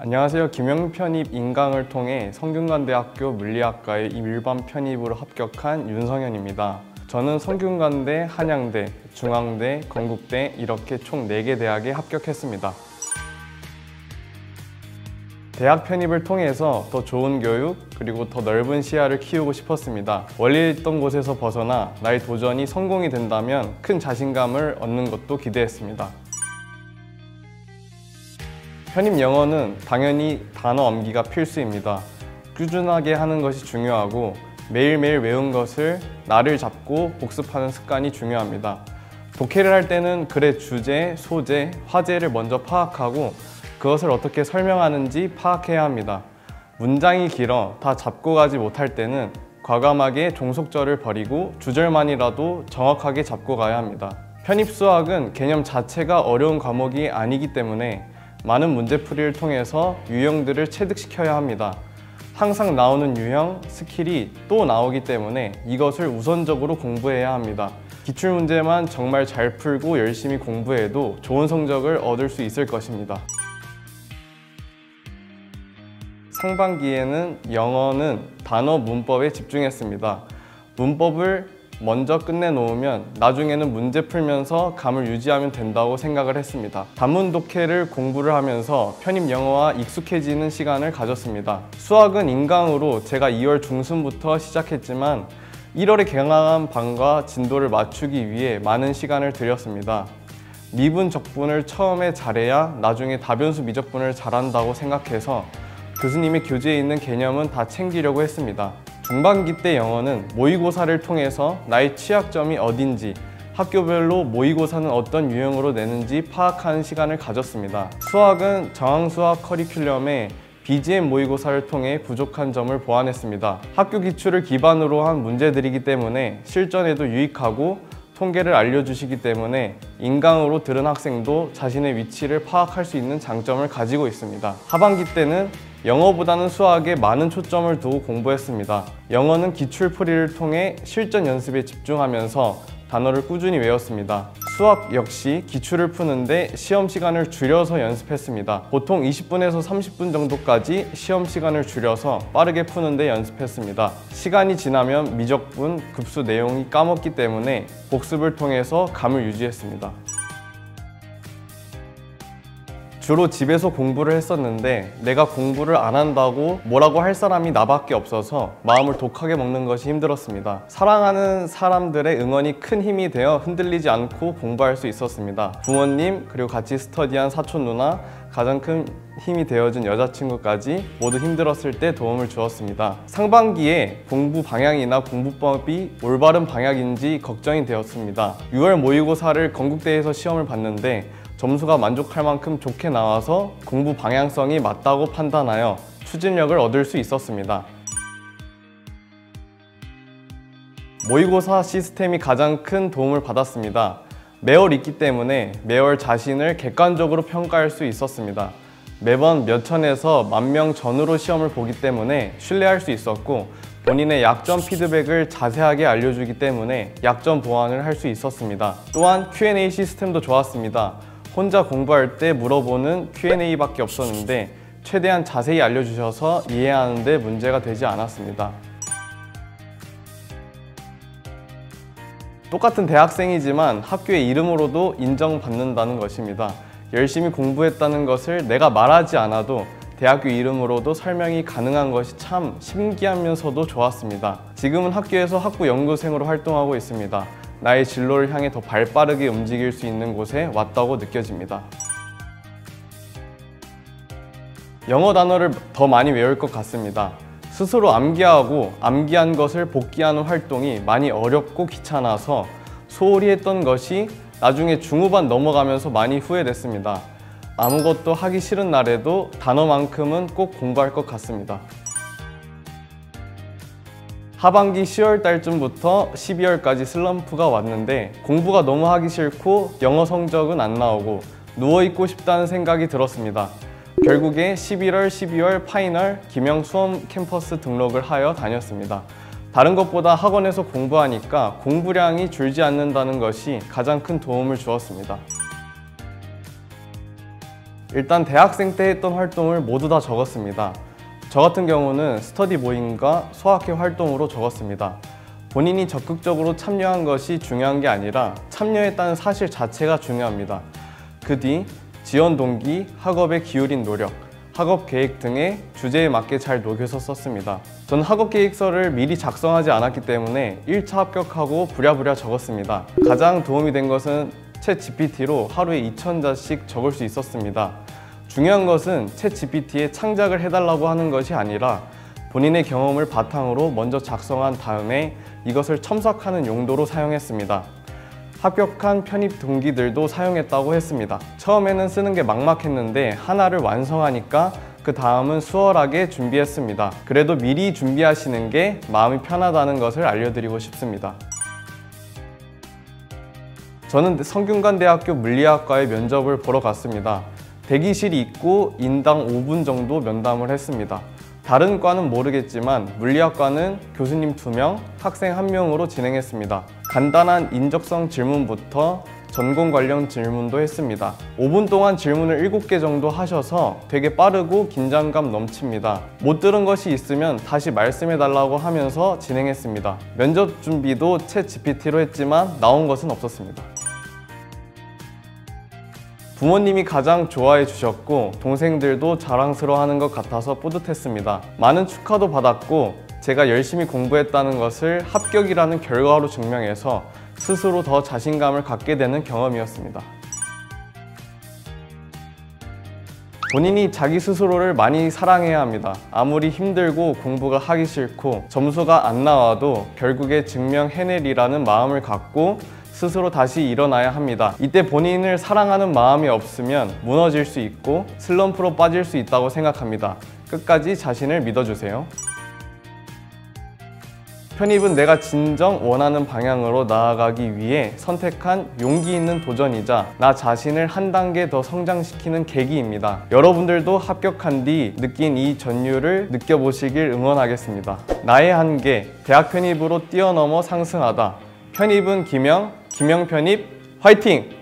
안녕하세요. 김영 편입 인강을 통해 성균관대학교 물리학과의 일반 편입으로 합격한 윤성현입니다. 저는 성균관대, 한양대, 중앙대, 건국대 이렇게 총 4개 대학에 합격했습니다. 대학 편입을 통해서 더 좋은 교육 그리고 더 넓은 시야를 키우고 싶었습니다. 원래 있던 곳에서 벗어나 나의 도전이 성공이 된다면 큰 자신감을 얻는 것도 기대했습니다. 편입 영어는 당연히 단어 암기가 필수입니다. 꾸준하게 하는 것이 중요하고 매일매일 외운 것을 날을 잡고 복습하는 습관이 중요합니다. 독해를 할 때는 글의 주제, 소재, 화제를 먼저 파악하고 그것을 어떻게 설명하는지 파악해야 합니다. 문장이 길어 다 잡고 가지 못할 때는 과감하게 종속절을 버리고 주절만이라도 정확하게 잡고 가야 합니다. 편입 수학은 개념 자체가 어려운 과목이 아니기 때문에 많은 문제풀이를 통해서 유형들을 체득시켜야 합니다. 항상 나오는 유형, 스킬이 또 나오기 때문에 이것을 우선적으로 공부해야 합니다. 기출문제만 정말 잘 풀고 열심히 공부해도 좋은 성적을 얻을 수 있을 것입니다. 상반기에는 영어는 단어 문법에 집중했습니다. 문법을 먼저 끝내놓으면 나중에는 문제 풀면서 감을 유지하면 된다고 생각을 했습니다. 단문 독해를 공부를 하면서 편입 영어와 익숙해지는 시간을 가졌습니다. 수학은 인강으로 제가 2월 중순부터 시작했지만 1월에 개강한 반과 진도를 맞추기 위해 많은 시간을 들였습니다. 미분 적분을 처음에 잘해야 나중에 다변수 미적분을 잘한다고 생각해서 교수님의 교재에 있는 개념은 다 챙기려고 했습니다. 중반기 때 영어는 모의고사를 통해서 나의 취약점이 어딘지, 학교별로 모의고사는 어떤 유형으로 내는지 파악하는 시간을 가졌습니다. 수학은 정항수학 커리큘럼에 BGM 모의고사를 통해 부족한 점을 보완했습니다. 학교 기출을 기반으로 한 문제들이기 때문에 실전에도 유익하고 통계를 알려주시기 때문에 인강으로 들은 학생도 자신의 위치를 파악할 수 있는 장점을 가지고 있습니다. 하반기 때는 영어보다는 수학에 많은 초점을 두고 공부했습니다. 영어는 기출풀이를 통해 실전 연습에 집중하면서 단어를 꾸준히 외웠습니다. 수학 역시 기출을 푸는데 시험 시간을 줄여서 연습했습니다. 보통 20분에서 30분 정도까지 시험 시간을 줄여서 빠르게 푸는데 연습했습니다. 시간이 지나면 미적분, 급수 내용이 까먹기 때문에 복습을 통해서 감을 유지했습니다. 주로 집에서 공부를 했었는데 내가 공부를 안 한다고 뭐라고 할 사람이 나밖에 없어서 마음을 독하게 먹는 것이 힘들었습니다. 사랑하는 사람들의 응원이 큰 힘이 되어 흔들리지 않고 공부할 수 있었습니다. 부모님 그리고 같이 스터디한 사촌 누나, 가장 큰 힘이 되어준 여자친구까지 모두 힘들었을 때 도움을 주었습니다. 상반기에 공부 방향이나 공부법이 올바른 방향인지 걱정이 되었습니다. 6월 모의고사를 건국대에서 시험을 봤는데 점수가 만족할 만큼 좋게 나와서 공부 방향성이 맞다고 판단하여 추진력을 얻을 수 있었습니다. 모의고사 시스템이 가장 큰 도움을 받았습니다. 매월 있기 때문에 매월 자신을 객관적으로 평가할 수 있었습니다. 매번 몇천에서 10,000명 전후로 시험을 보기 때문에 신뢰할 수 있었고 본인의 약점 피드백을 자세하게 알려주기 때문에 약점 보완을 할 수 있었습니다. 또한 Q&A 시스템도 좋았습니다. 혼자 공부할 때 물어보는 Q&A밖에 없었는데 최대한 자세히 알려주셔서 이해하는 데 문제가 되지 않았습니다. 똑같은 대학생이지만 학교의 이름으로도 인정받는다는 것입니다. 열심히 공부했다는 것을 내가 말하지 않아도 대학교 이름으로도 설명이 가능한 것이 참 신기하면서도 좋았습니다. 지금은 학교에서 학부 연구생으로 활동하고 있습니다. 나의 진로를 향해 더 발빠르게 움직일 수 있는 곳에 왔다고 느껴집니다. 영어 단어를 더 많이 외울 것 같습니다. 스스로 암기하고 암기한 것을 복기하는 활동이 많이 어렵고 귀찮아서 소홀히 했던 것이 나중에 중후반 넘어가면서 많이 후회됐습니다. 아무것도 하기 싫은 날에도 단어만큼은 꼭 공부할 것 같습니다. 하반기 10월 달쯤부터 12월까지 슬럼프가 왔는데 공부가 너무 하기 싫고 영어 성적은 안 나오고 누워있고 싶다는 생각이 들었습니다. 결국에 11월, 12월 파이널 김영 수험 캠퍼스 등록을 하여 다녔습니다. 다른 것보다 학원에서 공부하니까 공부량이 줄지 않는다는 것이 가장 큰 도움을 주었습니다. 일단 대학생 때 했던 활동을 모두 다 적었습니다. 저 같은 경우는 스터디 모임과 소학회 활동으로 적었습니다. 본인이 적극적으로 참여한 것이 중요한 게 아니라 참여했다는 사실 자체가 중요합니다. 그 뒤 지원 동기, 학업에 기울인 노력, 학업 계획 등의 주제에 맞게 잘 녹여서 썼습니다. 저는 학업 계획서를 미리 작성하지 않았기 때문에 1차 합격하고 부랴부랴 적었습니다. 가장 도움이 된 것은 챗 GPT로 하루에 2,000자씩 적을 수 있었습니다. 중요한 것은 챗 GPT에 창작을 해달라고 하는 것이 아니라 본인의 경험을 바탕으로 먼저 작성한 다음에 이것을 첨삭하는 용도로 사용했습니다. 합격한 편입 동기들도 사용했다고 했습니다. 처음에는 쓰는 게 막막했는데 하나를 완성하니까 그 다음은 수월하게 준비했습니다. 그래도 미리 준비하시는 게 마음이 편하다는 것을 알려드리고 싶습니다. 저는 성균관대학교 물리학과에 면접을 보러 갔습니다. 대기실이 있고 인당 5분 정도 면담을 했습니다. 다른 과는 모르겠지만 물리학과는 교수님 2명, 학생 1명으로 진행했습니다. 간단한 인적성 질문부터 전공 관련 질문도 했습니다. 5분 동안 질문을 7개 정도 하셔서 되게 빠르고 긴장감 넘칩니다. 못 들은 것이 있으면 다시 말씀해달라고 하면서 진행했습니다. 면접 준비도 챗 GPT로 했지만 나온 것은 없었습니다. 부모님이 가장 좋아해 주셨고 동생들도 자랑스러워하는 것 같아서 뿌듯했습니다. 많은 축하도 받았고 제가 열심히 공부했다는 것을 합격이라는 결과로 증명해서 스스로 더 자신감을 갖게 되는 경험이었습니다. 본인이 자기 스스로를 많이 사랑해야 합니다. 아무리 힘들고 공부가 하기 싫고 점수가 안 나와도 결국에 증명해내리라는 마음을 갖고 스스로 다시 일어나야 합니다. 이때 본인을 사랑하는 마음이 없으면 무너질 수 있고 슬럼프로 빠질 수 있다고 생각합니다. 끝까지 자신을 믿어주세요. 편입은 내가 진정 원하는 방향으로 나아가기 위해 선택한 용기 있는 도전이자 나 자신을 한 단계 더 성장시키는 계기입니다. 여러분들도 합격한 뒤 느낀 이 전율을 느껴보시길 응원하겠습니다. 나의 한계, 대학 편입으로 뛰어넘어 상승하다. 편입은 김영, 김영 편입, 화이팅!